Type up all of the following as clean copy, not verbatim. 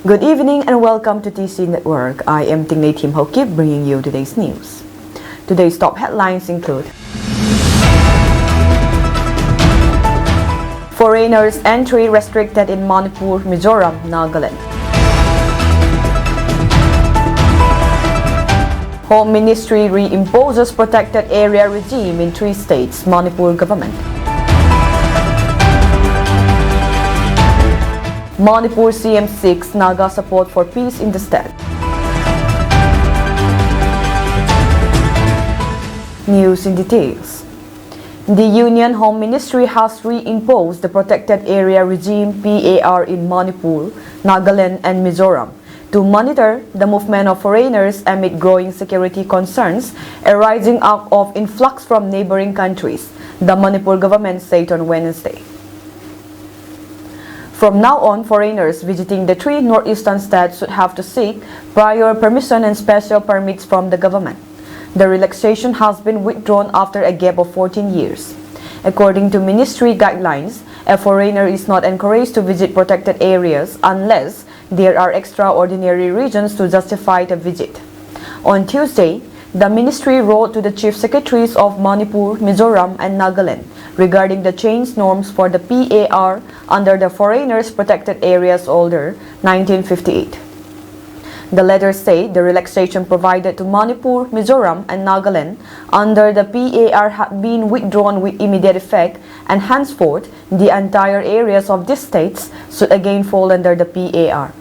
Good evening and welcome to TC Network. I am Tingley Tim Hokip bringing you today's news. Today's top headlines include Foreigners entry restricted in Manipur, Mizoram, Nagaland. Home Ministry reimposes protected area regime in 3 states, Manipur government. Manipur CM seeks Naga support for peace in the state. News in details. The Union Home Ministry has reimposed the Protected Area Regime PAR in Manipur, Nagaland and Mizoram to monitor the movement of foreigners amid growing security concerns arising out of influx from neighboring countries, the Manipur government said on Wednesday. From now on, foreigners visiting the 3 northeastern states should have to seek prior permission and special permits from the government. The relaxation has been withdrawn after a gap of 14 years. According to ministry guidelines, a foreigner is not encouraged to visit protected areas unless there are extraordinary reasons to justify the visit. On Tuesday, the ministry wrote to the chief secretaries of Manipur, Mizoram and Nagaland regarding the changed norms for the PAR under the Foreigners Protected Areas Order 1958. The letter said the relaxation provided to Manipur, Mizoram and Nagaland under the PAR had been withdrawn with immediate effect, and henceforth the entire areas of these states should again fall under the PAR.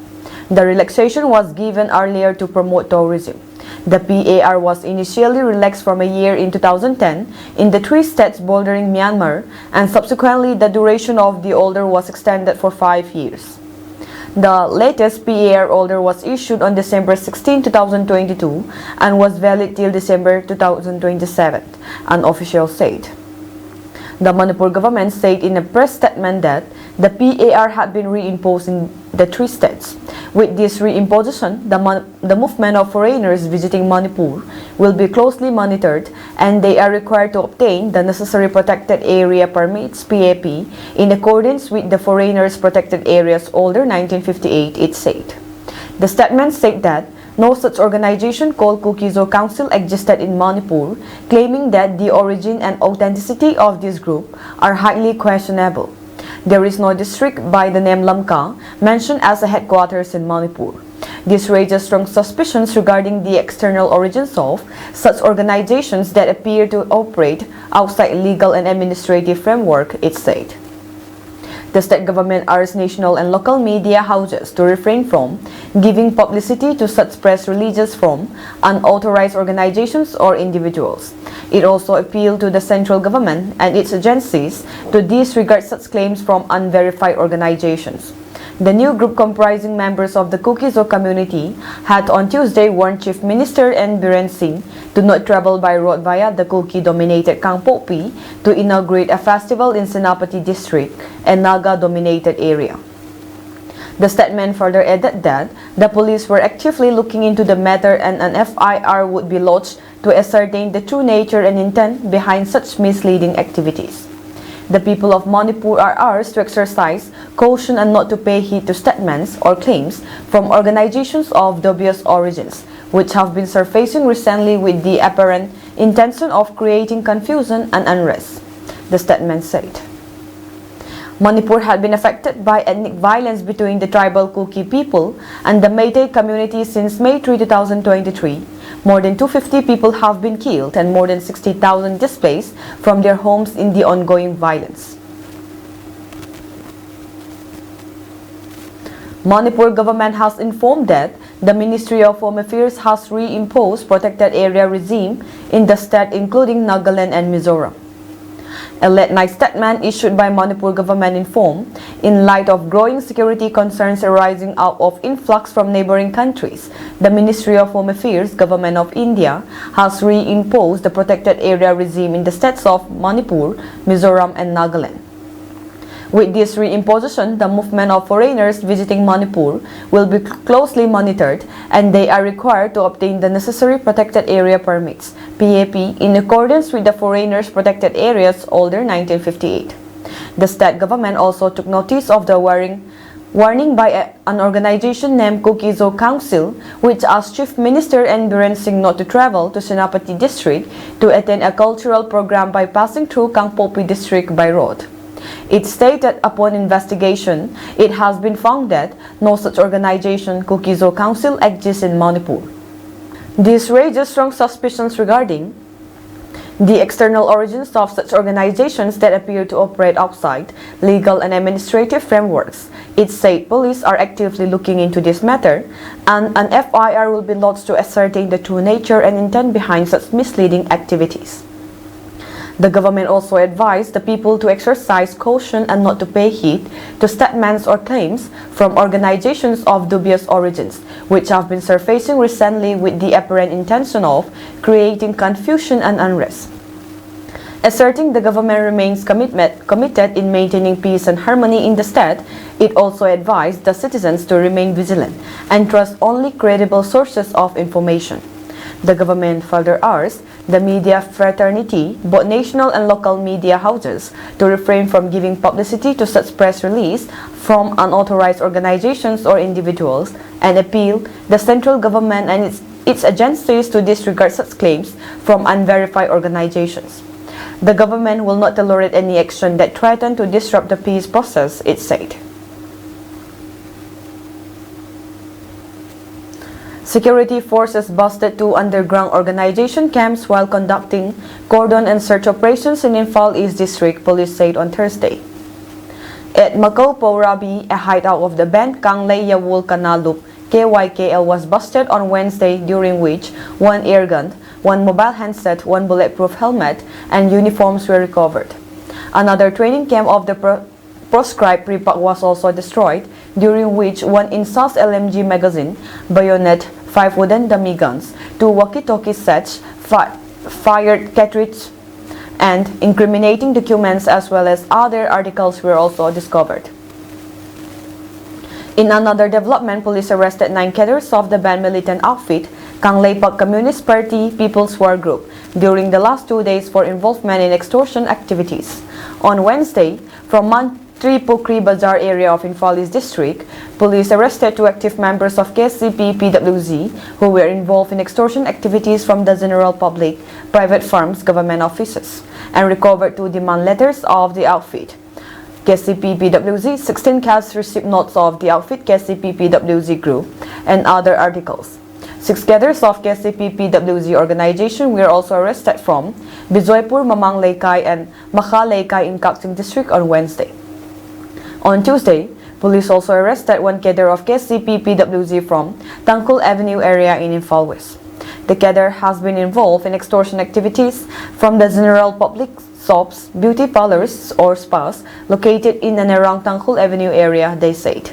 The relaxation was given earlier to promote tourism. The PAR was initially relaxed from a year in 2010 in the 3 states bordering Myanmar, and subsequently the duration of the order was extended for 5 years. The latest PAR order was issued on December 16, 2022 and was valid till December 2027, an official said. The Manipur government said in a press statement that the PAR had been reimposed in the 3 states. With this reimposition, the movement of foreigners visiting Manipur will be closely monitored, and they are required to obtain the necessary protected area permits (PAP) in accordance with the Foreigners Protected Areas Order 1958, it said. The statement said that no such organization called Kukizo Council existed in Manipur, claiming that the origin and authenticity of this group are highly questionable. There is no district by the name Lamka mentioned as a headquarters in Manipur. This raises strong suspicions regarding the external origins of such organizations that appear to operate outside legal and administrative framework, it said. The state government urged national and local media houses to refrain from giving publicity to such press releases from unauthorized organizations or individuals. It also appealed to the central government and its agencies to disregard such claims from unverified organizations. The new group, comprising members of the Kukizo community, had on Tuesday warned Chief Minister N. Biren Singh to not travel by road via the Kuki-dominated Kangpopi to inaugurate a festival in Senapati district, a Naga-dominated area. The statement further added that the police were actively looking into the matter and an FIR would be lodged to ascertain the true nature and intent behind such misleading activities. The people of Manipur are urged to exercise caution and not to pay heed to statements or claims from organizations of dubious origins, which have been surfacing recently with the apparent intention of creating confusion and unrest, the statement said. Manipur had been affected by ethnic violence between the tribal Kuki people and the Meitei community since May 3, 2023. More than 250 people have been killed and more than 60,000 displaced from their homes in the ongoing violence. Manipur government has informed that the Ministry of Home Affairs has reimposed protected area regime in the state including Nagaland and Mizoram. A late-night statement issued by Manipur government informed, in light of growing security concerns arising out of influx from neighboring countries, the Ministry of Home Affairs, Government of India, has reimposed the protected area regime in the states of Manipur, Mizoram and Nagaland. With this reimposition, the movement of foreigners visiting Manipur will be closely monitored, and they are required to obtain the necessary protected area permits (PAP) in accordance with the Foreigners Protected Areas Order 1958. The state government also took notice of the Warning by an organization named Kukizo Council, which asked Chief Minister N. Biren Singh not to travel to Senapati district to attend a cultural program by passing through Kangpopi district by road. It stated upon investigation, it has been found that no such organization, Kukizo Council, exists in Manipur. This raises strong suspicions regarding the external origins of such organizations that appear to operate outside legal and administrative frameworks. It said police are actively looking into this matter and an FIR will be lodged to ascertain the true nature and intent behind such misleading activities. The government also advised the people to exercise caution and not to pay heed to statements or claims from organizations of dubious origins, which have been surfacing recently with the apparent intention of creating confusion and unrest. Asserting the government remains committed in maintaining peace and harmony in the state, it also advised the citizens to remain vigilant and trust only credible sources of information. The government further urged the media fraternity, both national and local media houses, to refrain from giving publicity to such press release from unauthorized organizations or individuals and appealed the central government and its agencies to disregard such claims from unverified organizations. The government will not tolerate any action that threaten to disrupt the peace process, it said. Security forces busted two underground organization camps while conducting cordon and search operations in Imphal East District, police said on Thursday. At Makopo Rabi, a hideout of the band Kanglei Yawul Kanalup KYKL was busted on Wednesday, during which one airgun, one mobile handset, one bulletproof helmet, and uniforms were recovered. Another training camp of the proscribed Pripak was also destroyed, during which one Insas LMG magazine, bayonet, 5 wooden dummy guns, 2 walkie-talkie sets, fired cartridges, and incriminating documents as well as other articles were also discovered. In another development, police arrested 9 cadres of the banned militant outfit, Kangleipak Communist Party People's War Group, during the last 2 days for involvement in extortion activities. On Wednesday, from Mantri Pukri Bazar area of Imphal East District, police arrested 2 active members of KCP PWZ who were involved in extortion activities from the general public, private firms, government offices, and recovered 2 demand letters of the outfit. KCP PWZ, 16 cadres received notes of the outfit KCP PWZ group and other articles. 6 cadres of KCP PWZ organization were also arrested from Bijoypur, Mamang Laikai and Makha Laikai in Kakching district on Wednesday. On Tuesday, police also arrested 1 cadre of KCP PWZ from Tangkul Avenue area in Imphal West. The cadre has been involved in extortion activities from the general public, shops, beauty parlors or spas located in and around Tangkul Avenue area, they said.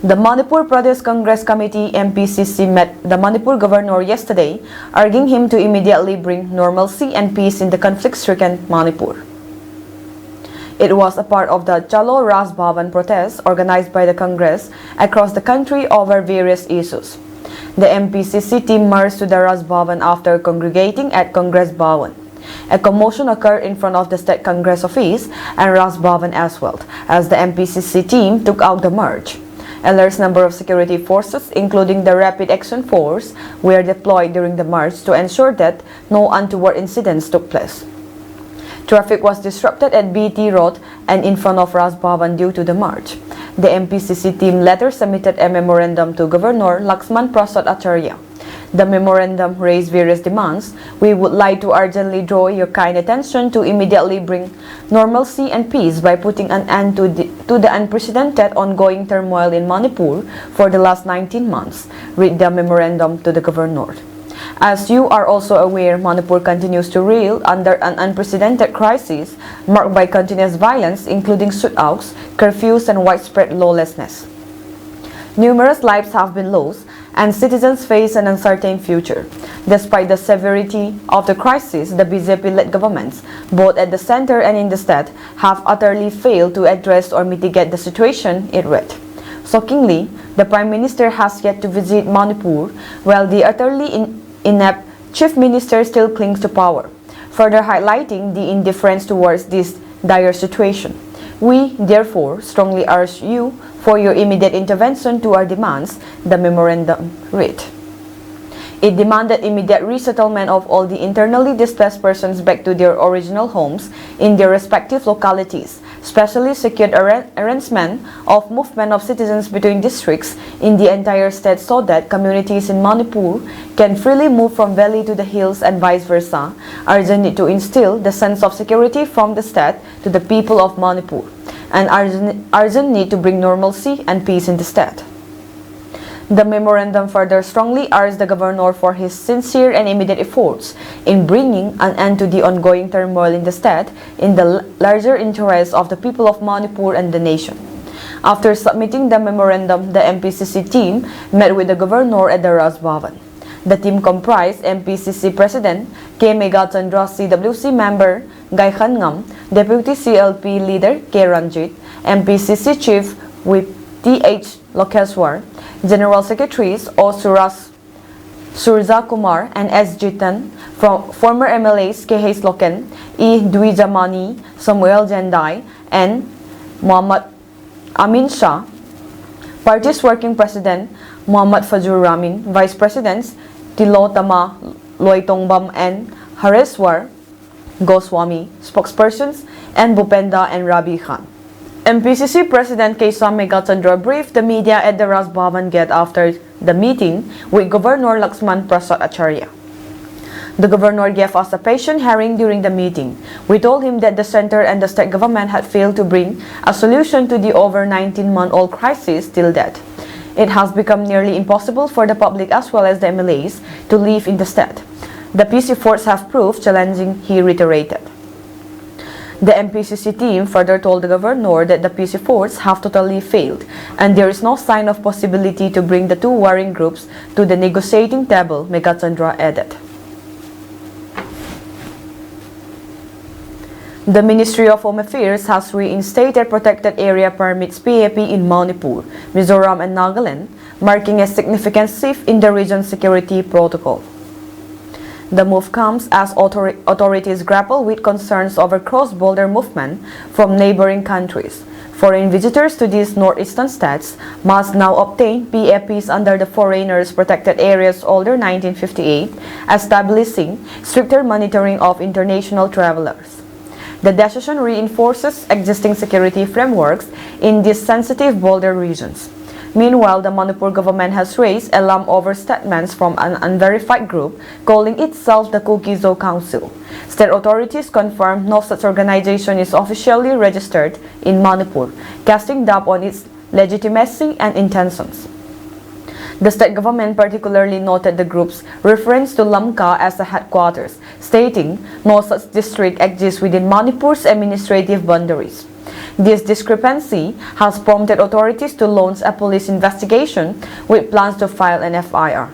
The Manipur Pradesh Congress Committee MPCC met the Manipur governor yesterday, urging him to immediately bring normalcy and peace in the conflict-stricken Manipur. It was a part of the Chalo Ras Bhavan protests organized by the Congress across the country over various issues. The MPCC team marched to the Ras Bhavan after congregating at Congress Bhavan. A commotion occurred in front of the State Congress office and Ras Bhavan as well, as the MPCC team took out the march. A large number of security forces, including the Rapid Action Force, were deployed during the march to ensure that no untoward incidents took place. Traffic was disrupted at BT Road and in front of Ras Bhavan due to the march. The MPCC team later submitted a memorandum to Governor Laxman Prasad Acharya. The memorandum raised various demands. We would like to urgently draw your kind attention to immediately bring normalcy and peace by putting an end to the unprecedented ongoing turmoil in Manipur for the last 19 months, read the memorandum to the governor. As you are also aware, Manipur continues to reel under an unprecedented crisis marked by continuous violence, including shootouts, curfews, and widespread lawlessness. Numerous lives have been lost, and citizens face an uncertain future. Despite the severity of the crisis, the BJP-led governments, both at the center and in the state, have utterly failed to address or mitigate the situation, it read. Shockingly, the Prime Minister has yet to visit Manipur, while the utterly inept Chief Minister still clings to power, further highlighting the indifference towards this dire situation. We, therefore, strongly urge you for your immediate intervention to our demands, the memorandum read. It demanded immediate resettlement of all the internally displaced persons back to their original homes in their respective localities, especially secured arrangement of movement of citizens between districts in the entire state so that communities in Manipur can freely move from valley to the hills and vice versa, urgent need to instill the sense of security from the state to the people of Manipur, and urgent need to bring normalcy and peace in the state. The memorandum further strongly urged the governor for his sincere and immediate efforts in bringing an end to the ongoing turmoil in the state in the larger interests of the people of Manipur and the nation. After submitting the memorandum, the MPCC team met with the governor at the Raj Bhavan. The team comprised MPCC President K. Megachandra, CWC member Gai Khan Ngam, Deputy CLP leader K. Ranjit, MPCC Chief Whip T.H. Lokeswar, General Secretaries O. Surja Kumar and S. Jitan, from former MLAs K. H. Loken, E. Dwijamani, Samuel Jendai, and Muhammad Amin Shah, Party's Working President Muhammad Fajur Ramin, Vice Presidents Tilotama Loitongbam and Hareswar Goswami, Spokespersons and Bupenda and Rabi Khan. MPCC President Kesa Megachandra briefed the media at the Raj Bhavan gate after the meeting with Governor Laxman Prasad Acharya. The governor gave us a patient hearing during the meeting. We told him that the center and the state government had failed to bring a solution to the over 19-month-old crisis till that. It has become nearly impossible for the public as well as the MLAs to live in the state. The peace efforts have proved challenging, he reiterated. The MPCC team further told the governor that the peace efforts have totally failed and there is no sign of possibility to bring the two warring groups to the negotiating table, Megachandra added. The Ministry of Home Affairs has reinstated protected area permits PAP in Manipur, Mizoram and Nagaland, marking a significant shift in the region's security protocol. The move comes as authorities grapple with concerns over cross-border movement from neighboring countries. Foreign visitors to these northeastern states must now obtain PAPs under the Foreigners Protected Areas Order 1958, establishing stricter monitoring of international travelers. The decision reinforces existing security frameworks in these sensitive border regions. Meanwhile, the Manipur government has raised alarm over statements from an unverified group calling itself the Kukizo Council. State authorities confirmed no such organization is officially registered in Manipur, casting doubt on its legitimacy and intentions. The state government particularly noted the group's reference to Lamka as the headquarters, stating no such district exists within Manipur's administrative boundaries. This discrepancy has prompted authorities to launch a police investigation with plans to file an FIR.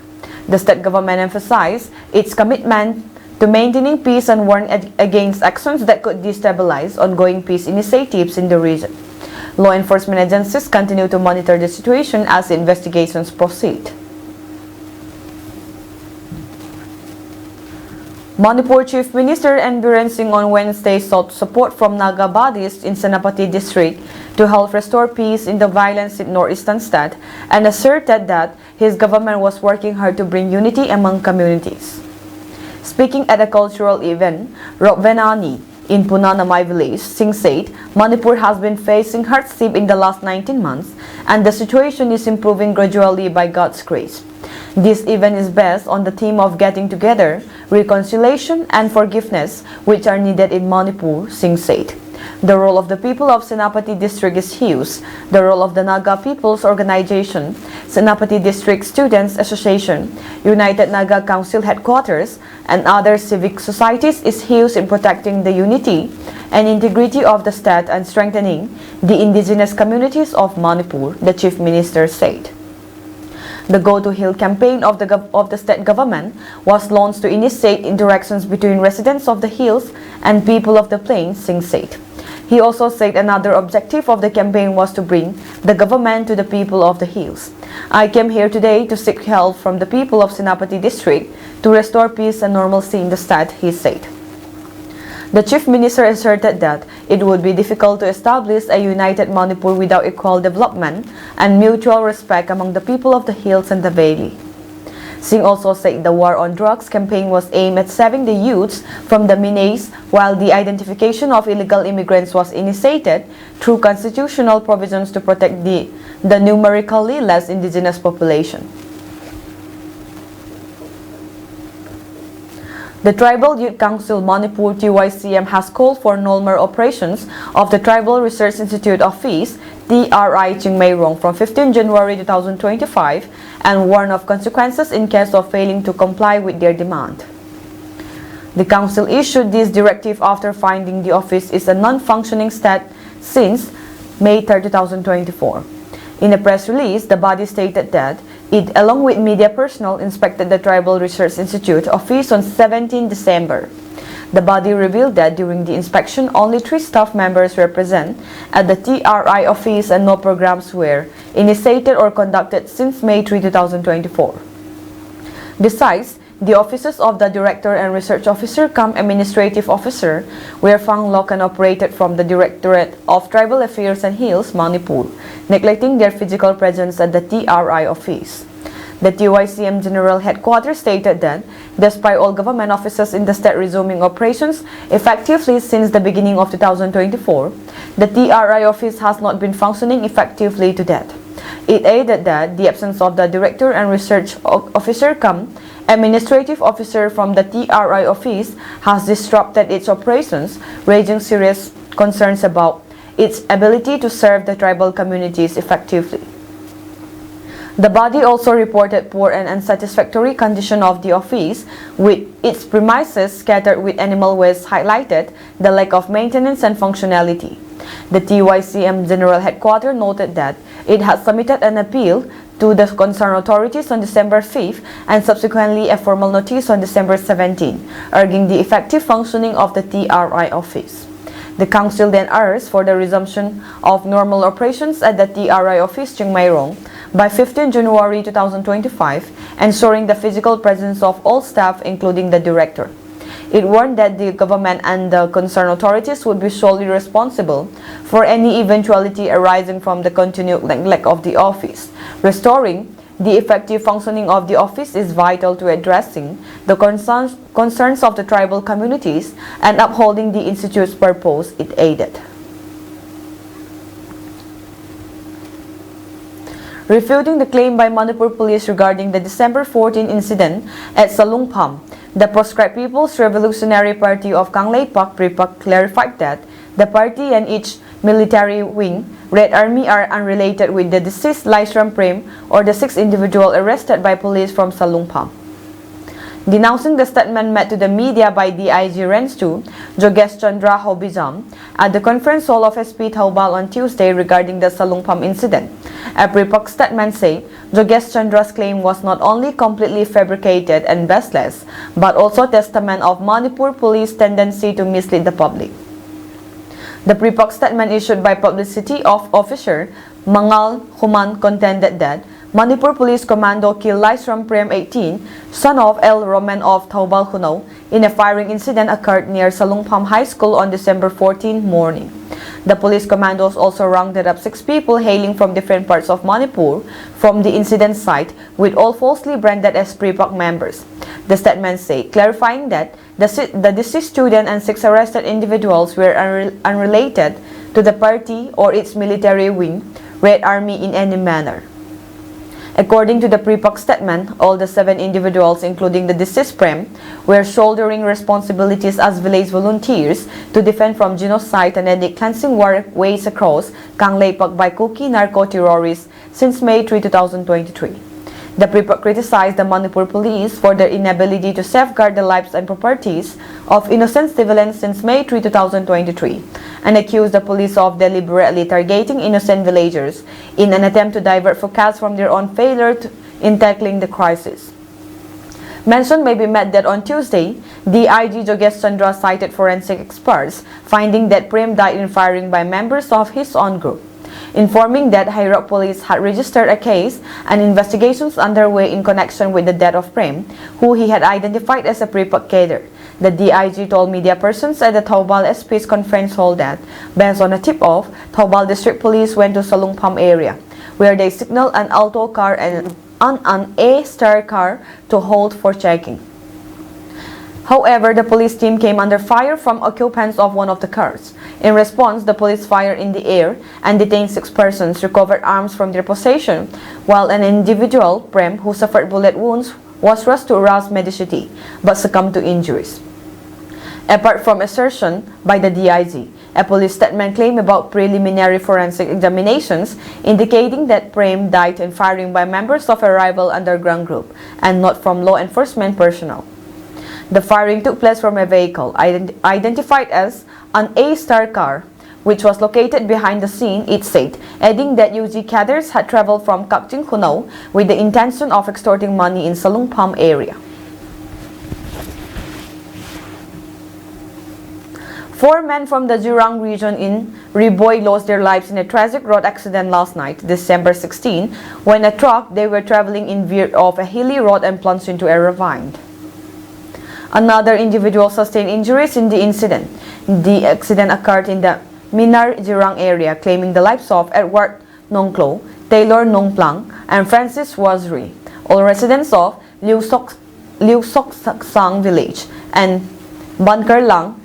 The state government emphasized its commitment to maintaining peace and warned against actions that could destabilize ongoing peace initiatives in the region. Law enforcement agencies continue to monitor the situation as investigations proceed. Manipur Chief Minister N. Biren Singh on Wednesday sought support from Naga Buddhists in Senapati district to help restore peace in the violence in northeastern state and asserted that his government was working hard to bring unity among communities. Speaking at a cultural event, Robvenani in Punanamai village, Singh said Manipur has been facing hardship in the last 19 months and the situation is improving gradually by God's grace. This event is based on the theme of getting together, reconciliation and forgiveness which are needed in Manipur, Singh said. The role of the people of Senapati district is huge. The role of the Naga People's Organization, Senapati District Students Association, United Naga Council Headquarters, and other civic societies is huge in protecting the unity and integrity of the state and strengthening the indigenous communities of Manipur, the Chief Minister said. The Go to Hill campaign of the state government was launched to initiate interactions between residents of the hills and people of the plains, Singh said. He also said another objective of the campaign was to bring the government to the people of the hills. I came here today to seek help from the people of Senapati district to restore peace and normalcy in the state, he said. The Chief Minister asserted that it would be difficult to establish a united Manipur without equal development and mutual respect among the people of the hills and the valley. Singh also said the war on drugs campaign was aimed at saving the youths from the menace, while the identification of illegal immigrants was initiated through constitutional provisions to protect the numerically less indigenous population. The Tribal Youth Council Manipur TYCM has called for normal operations of the Tribal Research Institute Office TRI Chingmairong from 15 January 2025 and warned of consequences in case of failing to comply with their demand. The Council issued this directive after finding the office is a non-functioning state since May 3, 2024. In a press release, the body stated that it, along with media personnel, inspected the Tribal Research Institute office on 17 December. The body revealed that during the inspection, only 3 staff members were present at the TRI office and no programs were initiated or conducted since May 3, 2024. Besides, the offices of the Director and Research Officer cum Administrative Officer were found locked and operated from the Directorate of Tribal Affairs and Hills, Manipur, neglecting their physical presence at the TRI office. The TYCM General Headquarters stated that, despite all government offices in the state resuming operations effectively since the beginning of 2024, the TRI office has not been functioning effectively to date. It added that the absence of the Director and Research Officer cum Administrative Officer from the TRI office has disrupted its operations, raising serious concerns about its ability to serve the tribal communities effectively. The body also reported poor and unsatisfactory condition of the office, with its premises scattered with animal waste highlighted the lack of maintenance and functionality. The TYCM General Headquarters noted that it had submitted an appeal to the concerned authorities on December 5 and subsequently a formal notice on December 17, urging the effective functioning of the TRI office. The Council then urged for the resumption of normal operations at the TRI office Chingmairong by 15 January 2025, ensuring the physical presence of all staff including the Director. It warned that the government and the concerned authorities would be solely responsible for any eventuality arising from the continued neglect of the office. Restoring the effective functioning of the office is vital to addressing the concerns of the tribal communities and upholding the Institute's purpose, it added. Refuting the claim by Manipur police regarding the December 14 incident at Salungpham, the proscribed People's Revolutionary Party of Kangleipak Pripak clarified that the party and each military wing, Red Army, are unrelated with the deceased Laisram Prem or the 6 individuals arrested by police from Salungpham. Denouncing the statement made to the media by DIG Range 2, Jogesh Chandra Hobijam, at the conference hall of SP Thaubal on Tuesday regarding the Salungpham incident. A Pripak statement said Jogesh Chandra's claim was not only completely fabricated and baseless, but also testament of Manipur police tendency to mislead the public. The Pripak statement issued by Publicity Officer Mangal Human contended that Manipur Police Commando killed Laisram Prem 18, son of El Roman of Thaubal Hunau, in a firing incident occurred near Salungpham High School on December 14 morning. The police commandos also rounded up 6 people hailing from different parts of Manipur from the incident site, with all falsely branded as Pripak members. The statement said, clarifying that the deceased student and 6 arrested individuals were unrelated to the party or its military wing, Red Army, in any manner. According to the Pripak statement, all the 7 individuals, including the deceased Prem, were shouldering responsibilities as village volunteers to defend from genocide and ethnic cleansing war waged across Kangleipak by Kuki narco-terrorists since May 3, 2023. The Pripak criticized the Manipur police for their inability to safeguard the lives and properties of innocent civilians since May 3, 2023, and accused the police of deliberately targeting innocent villagers in an attempt to divert focus from their own failure in tackling the crisis. Mention may be made that on Tuesday, DIG Jogesh Chandra cited forensic experts finding that Prem died in firing by members of his own group, informing that Hairok police had registered a case and investigations underway in connection with the death of Prem, who he had identified as a Pripak cadre. The DIG told media persons at the Taubal SP's conference hall that, based on a tip-off, Taubal District Police went to Salungpam area, where they signaled an Alto car and an A-Star car to hold for checking. However, the police team came under fire from occupants of one of the cars. In response, the police fired in the air and detained 6 persons, recovered arms from their possession, while an individual, Prem, who suffered bullet wounds, was rushed to Ras Medicity but succumbed to injuries. Apart from assertion by the DIG, a police statement claimed about preliminary forensic examinations indicating that Prem died in firing by members of a rival underground group and not from law enforcement personnel. The firing took place from a vehicle identified as an A-Star car, which was located behind the scene, it said, adding that UG cadres had traveled from Kakching Kunao with the intention of extorting money in Salungpam area. 4 men from the Jurang region in Riboy lost their lives in a tragic road accident last night, December 16, when a truck they were traveling in veered off a hilly road and plunged into a ravine. Another individual sustained injuries in the incident. The accident occurred in the Minar Jurang area, claiming the lives of Edward Nongklo, Taylor Nongplang, and Francis Wazri, all residents of Liu Sok Sang village, and Bankar Lang,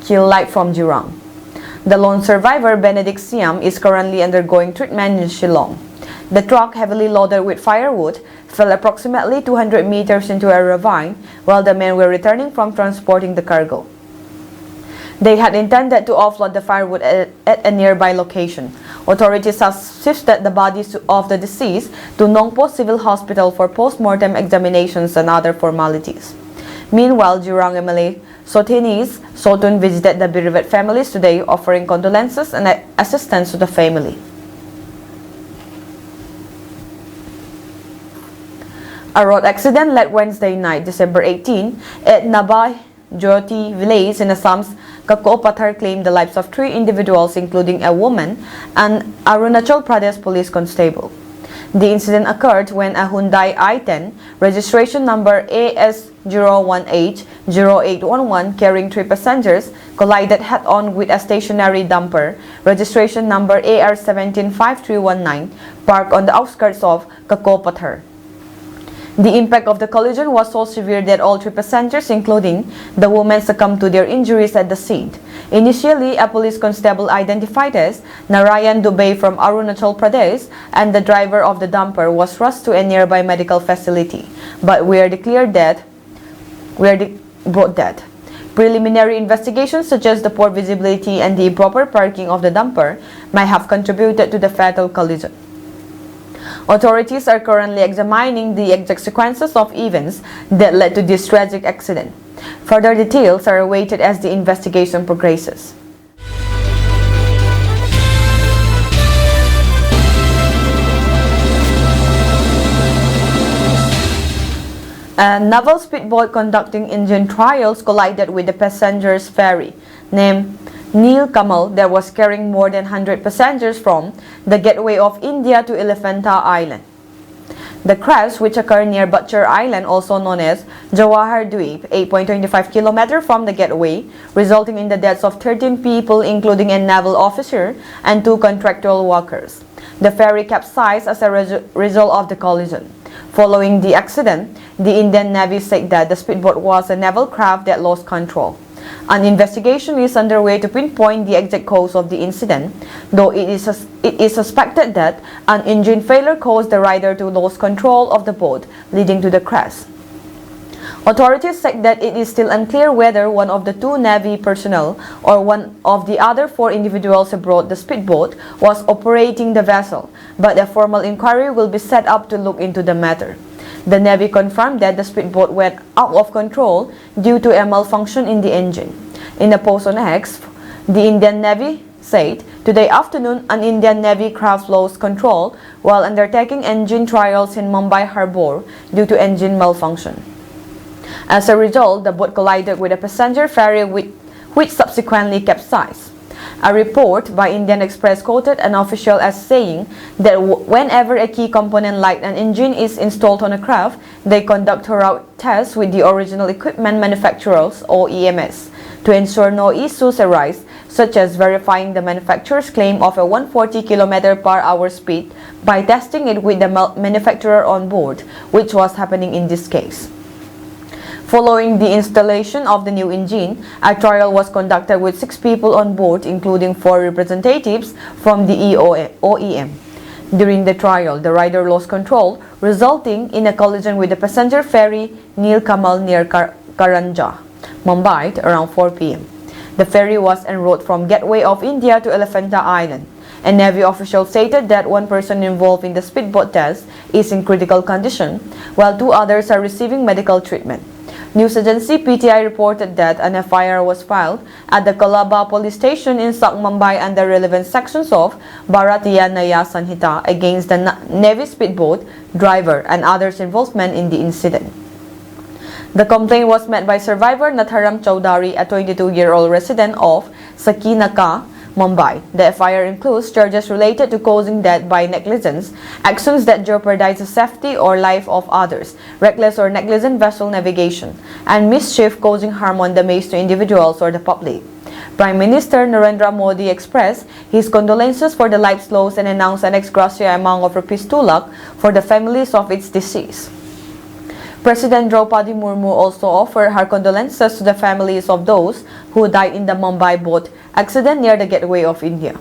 Kilite from Jurang. The lone survivor, Benedict Siam, is currently undergoing treatment in Shillong. The truck, heavily loaded with firewood, fell approximately 200 meters into a ravine while the men were returning from transporting the cargo. They had intended to offload the firewood at a nearby location. Authorities have shifted the bodies of the deceased to Nongpo Civil Hospital for post-mortem examinations and other formalities. Meanwhile, Jurang MLA Sotinis Sotun visited the bereaved families today, offering condolences and assistance to the family. A road accident led Wednesday night, December 18, at Nabay Jyoti village in Assam's Kakopathar claimed the lives of 3 individuals, including a woman and Arunachal Pradesh police constable. The incident occurred when a Hyundai i10, registration number AS0180811, carrying 3 passengers, collided head-on with a stationary dumper, registration number AR175319, parked on the outskirts of Kakopathar. The impact of the collision was so severe that all 3 passengers, including the woman, succumbed to their injuries at the scene. Initially, a police constable identified as Narayan Dubey from Arunachal Pradesh and the driver of the dumper was rushed to a nearby medical facility, but were brought dead. Preliminary investigations suggest the poor visibility and the improper parking of the dumper may have contributed to the fatal collision. Authorities are currently examining the exact sequences of events that led to this tragic accident. Further details are awaited as the investigation progresses. A naval speedboat conducting engine trials collided with the passenger's ferry named Neel Kamal that was carrying more than 100 passengers from the gateway of India to Elephanta Island. The crash, which occurred near Butcher Island, also known as Jawahar Dweep, 8.25 km from the gateway, resulting in the deaths of 13 people, including a naval officer and 2 contractual workers. The ferry capsized as a result of the collision. Following the accident, the Indian Navy said that the speedboat was a naval craft that lost control. An investigation is underway to pinpoint the exact cause of the incident, though it is suspected that an engine failure caused the rider to lose control of the boat, leading to the crash. Authorities said that it is still unclear whether one of the 2 Navy personnel or one of the other 4 individuals aboard the speedboat was operating the vessel, but a formal inquiry will be set up to look into the matter. The Navy confirmed that the speedboat went out of control due to a malfunction in the engine. In a post on X, the Indian Navy said, today afternoon an Indian Navy craft lost control while undertaking engine trials in Mumbai Harbour due to engine malfunction. As a result, the boat collided with a passenger ferry which subsequently capsized. A report by Indian Express quoted an official as saying that whenever a key component like an engine is installed on a craft, they conduct thorough tests with the original equipment manufacturers or EMS to ensure no issues arise, such as verifying the manufacturer's claim of a 140 km/h speed by testing it with the manufacturer on board, which was happening in this case. Following the installation of the new engine, a trial was conducted with 6 people on board, including 4 representatives from the OEM. During the trial, the rider lost control, resulting in a collision with the passenger ferry Nilkamal near Karanja, Mumbai, around 4 p.m. The ferry was en route from Gateway of India to Elephanta Island. A Navy official stated that one person involved in the speedboat test is in critical condition, while 2 others are receiving medical treatment. News agency PTI reported that an FIR was filed at the Kolaba police station in South Mumbai under relevant sections of Bharatiya Naya Sanhita against the Navy speedboat driver and others' involvement in the incident. The complaint was made by survivor Natharam Chowdhury, a 22-year-old resident of Sakinaka, Mumbai. The FIR includes charges related to causing death by negligence, actions that jeopardize the safety or life of others, reckless or negligent vessel navigation, and mischief causing harm or damage to individuals or the public. Prime Minister Narendra Modi expressed his condolences for the lives lost and announced an ex gratia amount of ₹2 lakh for the families of its deceased. President Draupadi Murmu also offered her condolences to the families of those who died in the Mumbai boat accident near the Gateway of India.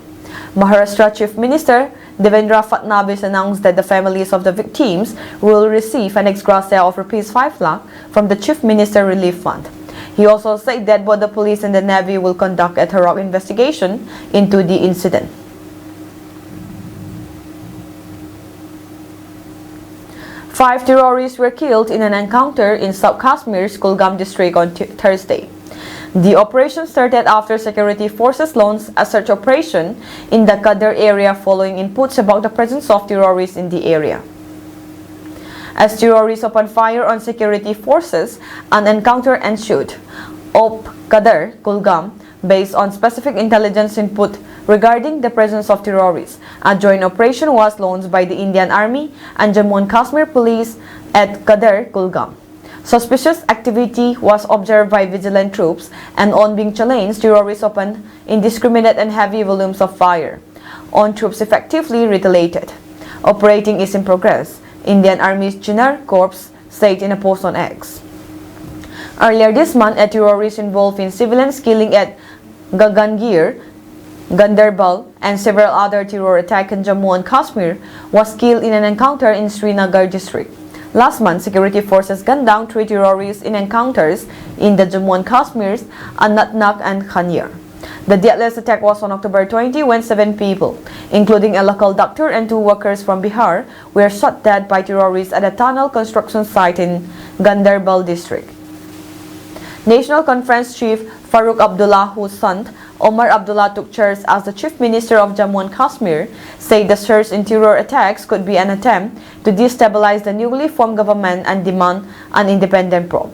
Maharashtra Chief Minister Devendra Fadnavis announced that the families of the victims will receive an ex gratia of ₹5 lakh from the Chief Minister Relief Fund. He also said that both the police and the Navy will conduct a thorough investigation into the incident. Five terrorists were killed in an encounter in South Kashmir's Kulgam district on Thursday. The operation started after security forces launched a search operation in the Qadar area following inputs about the presence of terrorists in the area. As terrorists opened fire on security forces, an encounter ensued. Op Qadar, Kulgam, based on specific intelligence input regarding the presence of terrorists. A joint operation was launched by the Indian Army and Jammu and Kashmir Police at Qadar, Kulgam. Suspicious activity was observed by vigilant troops, and on being challenged, terrorists opened indiscriminate and heavy volumes of fire. On troops effectively retaliated. Operating is in progress, Indian Army's Chinar Corps said in a post on X. Earlier this month, a terrorist involved in civilian killing at Gagangir, Gandarbal, and several other terror attacks in Jammu and Kashmir was killed in an encounter in Srinagar district. Last month, security forces gunned down 3 terrorists in encounters in the Jammu and Kashmir's Anantnag and Khaniyar. The deadliest attack was on October 20 when 7 people, including a local doctor and 2 workers from Bihar, were shot dead by terrorists at a tunnel construction site in Gandarbal district. National Conference Chief Farooq Abdullah, whose son Omar Abdullah took charge as the Chief Minister of Jammu and Kashmir, said the surge in terror attacks could be an attempt to destabilize the newly formed government and demand an independent probe.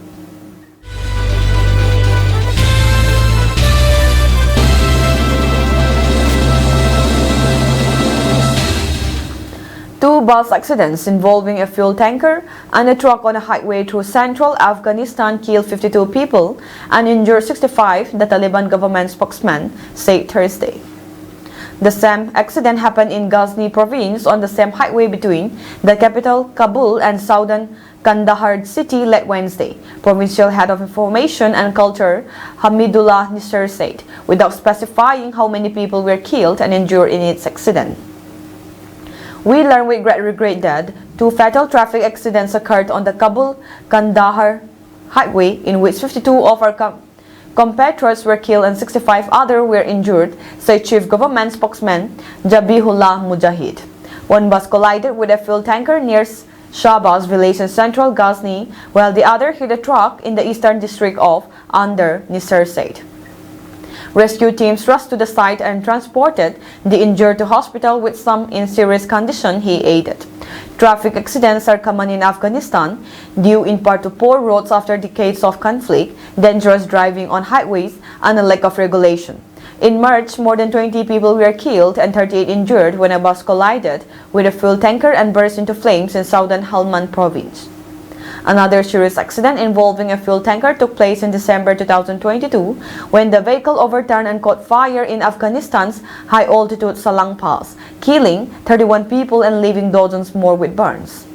Two bus accidents involving a fuel tanker and a truck on a highway through central Afghanistan killed 52 people and injured 65, the Taliban government spokesman said Thursday. The same accident happened in Ghazni province on the same highway between the capital Kabul and southern Kandahar city late Wednesday, Provincial Head of Information and Culture Hamidullah Nisar said, without specifying how many people were killed and injured in its accident. We learn with great regret that 2 fatal traffic accidents occurred on the Kabul-Kandahar highway, in which 52 of our compatriots were killed and 65 others were injured, said Chief Government Spokesman Jabihullah Mujahid. One bus collided with a fuel tanker near Shahbaz village in central Ghazni, while the other hit a truck in the eastern district of Andhra, Nisar said. Rescue teams rushed to the site and transported the injured to hospital, with some in serious condition, he added. Traffic accidents are common in Afghanistan, due in part to poor roads after decades of conflict, dangerous driving on highways, and a lack of regulation. In March, more than 20 people were killed and 38 injured when a bus collided with a fuel tanker and burst into flames in southern Helmand province. Another serious accident involving a fuel tanker took place in December 2022 when the vehicle overturned and caught fire in Afghanistan's high-altitude Salang Pass, killing 31 people and leaving dozens more with burns.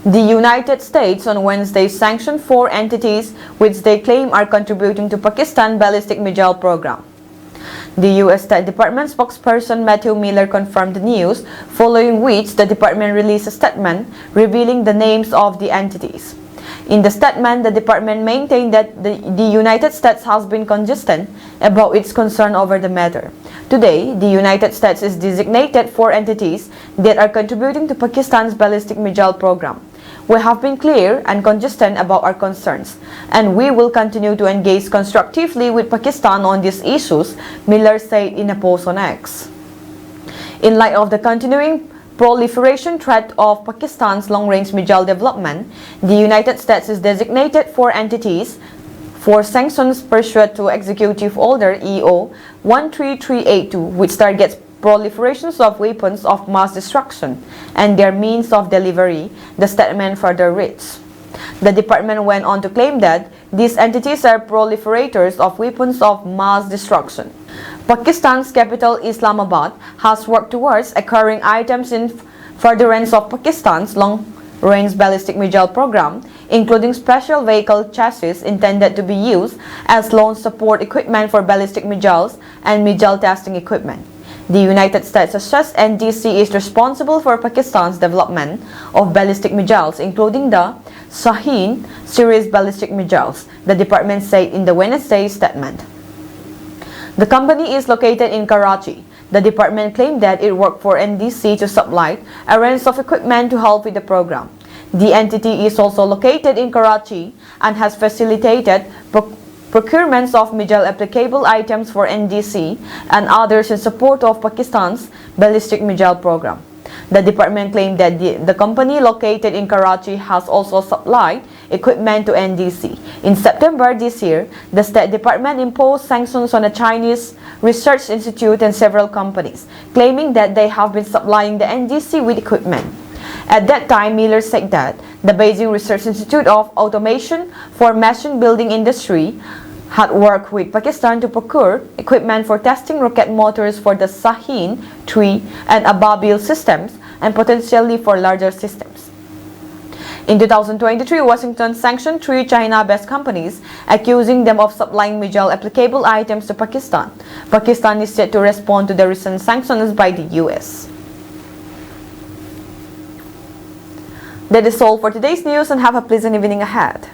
The United States on Wednesday sanctioned 4 entities which they claim are contributing to Pakistan's ballistic missile program. The U.S. State Department spokesperson Matthew Miller confirmed the news, following which the department released a statement revealing the names of the entities. In the statement, the department maintained that the United States has been consistent about its concern over the matter. Today, the United States is designated 4 entities that are contributing to Pakistan's ballistic missile program. We have been clear and consistent about our concerns, and we will continue to engage constructively with Pakistan on these issues, Miller said in a post on X. In light of the continuing proliferation threat of Pakistan's long-range missile development, the United States has designated 4 entities for sanctions pursuant to Executive Order EO 13382, which targets proliferations of weapons of mass destruction and their means of delivery, the statement further reads. The department went on to claim that these entities are proliferators of weapons of mass destruction. Pakistan's capital Islamabad has worked towards acquiring items in furtherance of Pakistan's long-range ballistic missile program, including special vehicle chassis intended to be used as launch support equipment for ballistic missiles and missile testing equipment. The United States assessed NDC is responsible for Pakistan's development of ballistic missiles, including the Shaheen series ballistic missiles, the department said in the Wednesday statement. The company is located in Karachi. The department claimed that it worked for NDC to supply a range of equipment to help with the program. The entity is also located in Karachi and has facilitated procurements of missile applicable items for NDC and others in support of Pakistan's ballistic missile program. The department claimed that the company located in Karachi has also supplied equipment to NDC. In September this year, the State Department imposed sanctions on a Chinese research institute and several companies, claiming that they have been supplying the NDC with equipment. At that time, Miller said that the Beijing Research Institute of Automation for Machine Building Industry had worked with Pakistan to procure equipment for testing rocket motors for the Shaheen 3 and Ababil systems and potentially for larger systems. In 2023, Washington sanctioned 3 China-based companies, accusing them of supplying missile applicable items to Pakistan. Pakistan is set to respond to the recent sanctions by the U.S. That is all for today's news, and have a pleasant evening ahead.